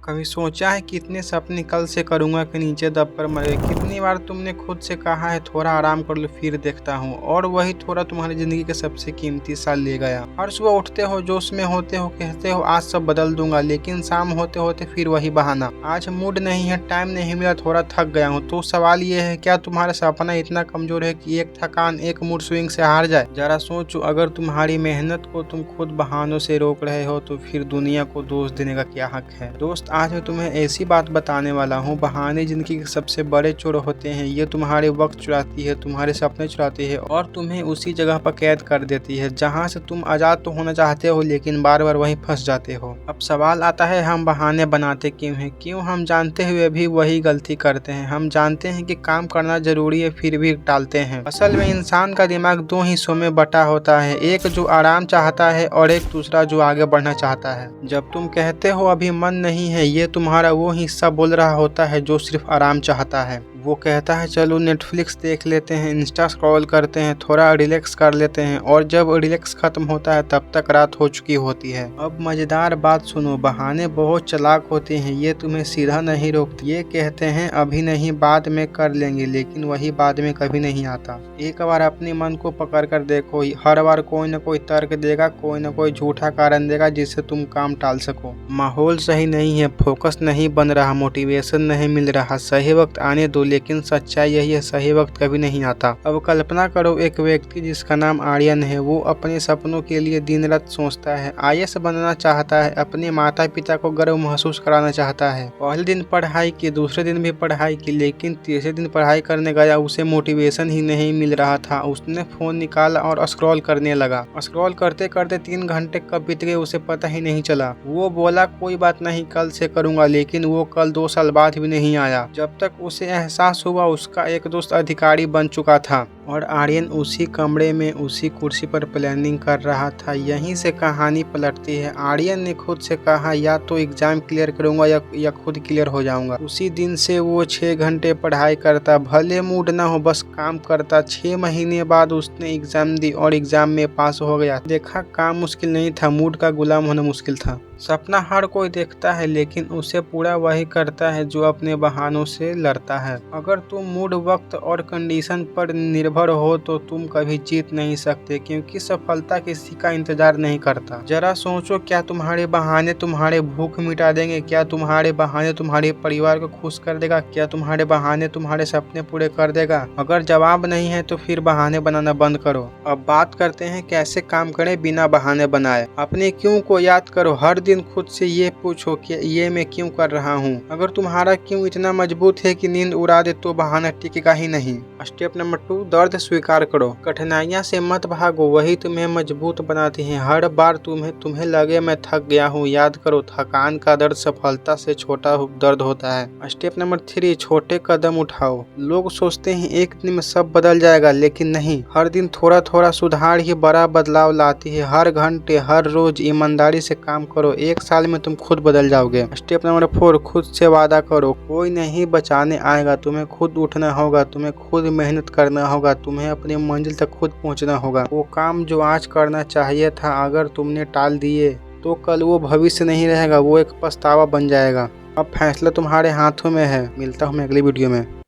कभी सोचा है कि इतने सपने कल से करूंगा कि नीचे दब कर मर गए। कितनी बार तुमने खुद से कहा है थोड़ा आराम कर लो फिर देखता हूँ, और वही थोड़ा तुम्हारी जिंदगी के सबसे कीमती साल ले गया। हर सुबह उठते हो, जोश में होते हो, कहते हो आज सब बदल दूंगा, लेकिन शाम होते होते फिर वही बहाना, आज मूड नहीं है, टाइम नहीं मिला, थोड़ा थक गया हूँ। तो सवाल ये है, क्या तुम्हारा सपना इतना कमजोर है कि एक थकान, एक मूड स्विंग से हार जाए? जरा सोचो, अगर तुम्हारी मेहनत को तुम खुद बहानों से रोक रहे हो तो फिर दुनिया को दोष देने का क्या हक है? दोस्त, आज मैं तुम्हें ऐसी बात बताने वाला हूँ, बहाने जिंदगी के सबसे बड़े चोर होते हैं। ये तुम्हारे वक्त चुराती है, तुम्हारे सपने चुराती है और तुम्हें उसी जगह पर कैद कर देती है जहाँ से तुम आजाद तो होना चाहते हो, लेकिन बार बार वहीं फंस जाते हो। अब सवाल आता है, हम बहाने बनाते क्यों हैं? क्यों हम जानते हुए भी वही गलती करते हैं? हम जानते हैं कि काम करना जरूरी है फिर भी टालते हैं। असल में इंसान का दिमाग दो हिस्सों में बटा होता है, एक जो आराम चाहता है और एक दूसरा जो आगे बढ़ना चाहता है। जब तुम कहते हो अभी मन नहीं है, ये तुम्हारा वो हिस्सा बोल रहा होता है जो सिर्फ आराम चाहता है। वो कहता है चलो नेटफ्लिक्स देख लेते हैं, इंस्टा स्क्रॉल करते हैं, थोड़ा रिलैक्स कर लेते हैं, और जब रिलैक्स खत्म होता है तब तक रात हो चुकी होती है। अब मजेदार बात सुनो, बहाने बहुत चालाक होते हैं, ये तुम्हें सीधा नहीं रोकते। ये कहते हैं अभी नहीं, बाद में कर लेंगे, लेकिन वही बाद में कभी नहीं आता। एक बार अपने मन को पकड़ कर देखो, हर बार कोई न कोई तर्क देगा, कोई न कोई झूठा कारण देगा जिससे तुम काम टाल सको। माहौल सही नहीं है, फोकस नहीं बन रहा, मोटिवेशन नहीं मिल रहा, सही वक्त आने दो। लेकिन सच्चाई यही है, सही वक्त कभी नहीं आता। अब कल्पना करो एक व्यक्ति जिसका नाम आर्यन है, वो अपने सपनों के लिए दिन रात सोचता है, आईएएस बनना चाहता है, अपने माता पिता को गर्व महसूस कराना चाहता है। पहले दिन पढ़ाई की, दूसरे दिन भी पढ़ाई की, लेकिन तीसरे दिन पढ़ाई करने गया, उसे मोटिवेशन ही नहीं मिल रहा था। उसने फोन निकाला और स्क्रॉल करने लगा। स्क्रॉल करते करते 3 घंटे कब बीत गए उसे पता ही नहीं चला। वो बोला कोई बात नहीं, कल से करूंगा, लेकिन वो कल 2 साल बाद भी नहीं आया। जब तक उसे एहसास हुआ उसका एक दोस्त अधिकारी बन चुका था और आर्यन उसी कमरे में उसी कुर्सी पर प्लानिंग कर रहा था। यहीं से कहानी पलटती है। आर्यन ने खुद से कहा या तो एग्जाम क्लियर करूंगा या खुद क्लियर हो जाऊंगा। उसी दिन से वो 6 घंटे पढ़ाई करता, भले मूड ना हो, बस काम करता। 6 महीने बाद उसने एग्जाम दी और एग्जाम में पास हो गया। देखा, काम मुश्किल नहीं था, मूड का गुलाम होना मुश्किल था। सपना हर कोई देखता है, लेकिन उसे पूरा वही करता है जो अपने बहानों से लड़ता है। अगर तुम मूड, वक्त और कंडीशन पर निर्भर हो तो तुम कभी जीत नहीं सकते, क्योंकि सफलता किसी का इंतजार नहीं करता। जरा सोचो, क्या तुम्हारे बहाने तुम्हारे भूख मिटा देंगे? क्या तुम्हारे बहाने तुम्हारे परिवार को खुश कर देगा? क्या तुम्हारे बहाने तुम्हारे सपने पूरे कर देगा? अगर जवाब नहीं है तो फिर बहाने बनाना बंद करो। अब बात करते हैं कैसे काम करें बिना बहाने बनाए। अपने क्यों को याद करो, हर दिन खुद से ये पूछो कि ये मैं क्यों कर रहा हूँ। अगर तुम्हारा क्यों इतना मजबूत है कि नींद उड़ा दे तो बहाना टिकेगा ही नहीं। स्टेप नंबर 2, दर्द स्वीकार करो। कठिनाइयां से मत भागो, वही तुम्हें मजबूत बनाती हैं। हर बार तुम्हें लगे मैं थक गया हूँ, याद करो थकान का दर्द सफलता से छोटा दर्द होता है। स्टेप नंबर 3, छोटे कदम उठाओ। लोग सोचते हैं एक दिन में सब बदल जाएगा, लेकिन नहीं, हर दिन थोड़ा थोड़ा सुधार ही बड़ा बदलाव लाती है। हर घंटे, हर रोज ईमानदारी से काम करो, 1 साल में तुम खुद बदल जाओगे। स्टेप नंबर 4, खुद से वादा करो। कोई नहीं बचाने आएगा, तुम्हें खुद उठना होगा, तुम्हें खुद मेहनत करना होगा, तुम्हें अपनी मंजिल तक खुद पहुंचना होगा। वो काम जो आज करना चाहिए था, अगर तुमने टाल दिए तो कल वो भविष्य नहीं रहेगा, वो एक पछतावा बन जाएगा। अब फैसला तुम्हारे हाथों में है। मिलता हूँ मैं अगली वीडियो में।